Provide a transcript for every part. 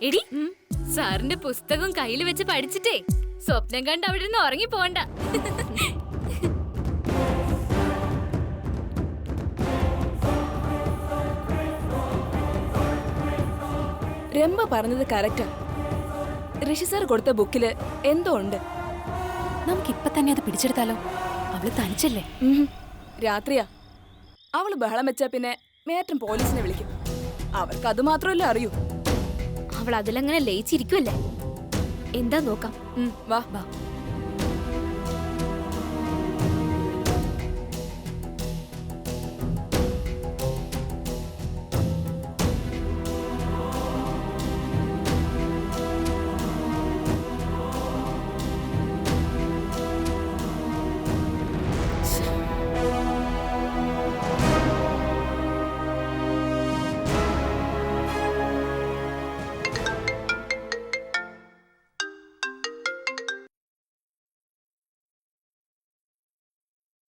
എടി സാറിന്റെ പുസ്തകം കയ്യിൽ വെച്ച് പഠിച്ചിട്ടേ സ്വപ്നം കണ്ട് അവിടെ നിന്ന് ഉറങ്ങി പോണ്ട. രംഭ പറഞ്ഞത് കറക്റ്റാ. ഋഷി സാർ കൊടുത്ത ബുക്കില് എന്തോ ഉണ്ട്. നമുക്കിപ്പൊ തന്നെ അത് പിടിച്ചെടുത്താലോ? അവള് തനിച്ചല്ലേ? രാത്രിയാ. അവള് ബഹളം വെച്ചാ പിന്നെ മേറ്റം പോലീസിനെ വിളിക്കും. അവർക്ക് അത് മാത്രമല്ലേ അറിയൂ. അവൾ അതിലങ്ങനെ ലയിച്ചിരിക്കുവല്ലേ? എന്താ നോക്കാം. വാ വാ.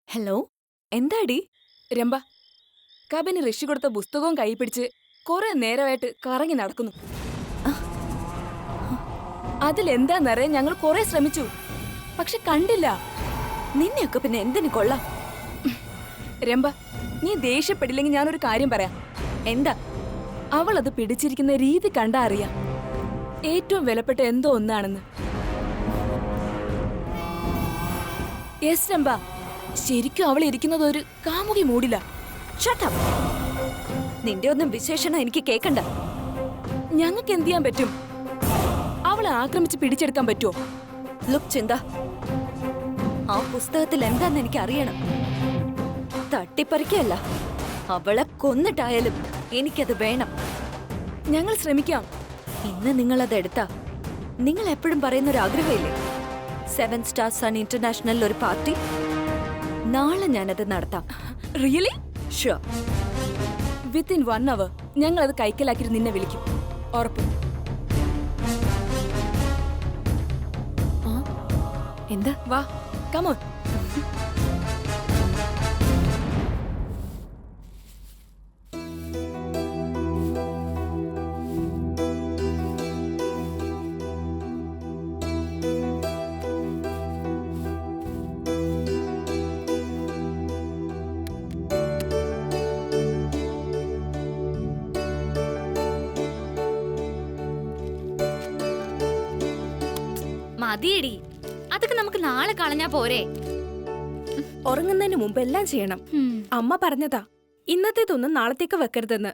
ഹലോ, എന്താടി? രംഭ, കബിന് ഋഷി കൊടുത്ത പുസ്തകവും കൈ പിടിച്ച് കുറെ നേരമായിട്ട് കറങ്ങി നടക്കുന്നു. അതിലെന്താന്നറിയാൻ ഞങ്ങൾ കുറെ ശ്രമിച്ചു, പക്ഷെ കണ്ടില്ല. നിന്നെയൊക്കെ പിന്നെ എന്തിനു കൊള്ളാം? രംഭ, നീ ദേഷ്യപ്പെടില്ലെങ്കിൽ ഞാനൊരു കാര്യം പറയാം. എന്താ? അവൾ അത് പിടിച്ചിരിക്കുന്ന രീതി കണ്ടാ അറിയാം ഏറ്റവും വിലപ്പെട്ട എന്തോ ഒന്നാണെന്ന്. യെസ് രംഭ, ശരിക്കും അവൾ ഇരിക്കുന്നത് ഒരു കാമുകി മൂടില്ല. നിന്റെ ഒന്നും വിശേഷണം എനിക്ക് കേക്കണ്ട. ഞങ്ങൾക്ക് എന്ത് ചെയ്യാൻ പറ്റും? അവളെ ആക്രമിച്ച് പിടിച്ചെടുക്കാൻ പറ്റുമോ? ലുക്ക് ചിന്ത, ആ പുസ്തകത്തിൽ എന്താന്ന് എനിക്ക് അറിയണം. തട്ടിപ്പറിക്കല്ല, അവളെ കൊന്നിട്ടായാലും എനിക്കത് വേണം. ഞങ്ങൾ ശ്രമിക്കാം. ഇന്ന് നിങ്ങളത് എടുത്താ നിങ്ങൾ എപ്പോഴും പറയുന്നൊരു ആഗ്രഹമില്ലേ, 7 സ്റ്റാർ സൺ ഇന്റർനാഷണൽ ഒരു പാർട്ടി? നാളെ ഞാനത് നടത്താം. റിയലി? ഷുവർ. വിത്തിൻ 1 hour ഞങ്ങൾ അത് കൈക്കലാക്കി നിന്നെ വിളിക്കും, ഉറപ്പ്. എന്താ? വാ, കമോൺ. മതിയടി, അതൊക്കെ നമുക്ക് നാളെ കളഞ്ഞാ പോരെ? ഉറങ്ങുന്നതിന് മുമ്പ് എല്ലാം ചെയ്യണം. അമ്മ പറഞ്ഞതാ, ഇന്നത്തേതൊന്നും നാളത്തേക്ക് വെക്കരുതെന്ന്.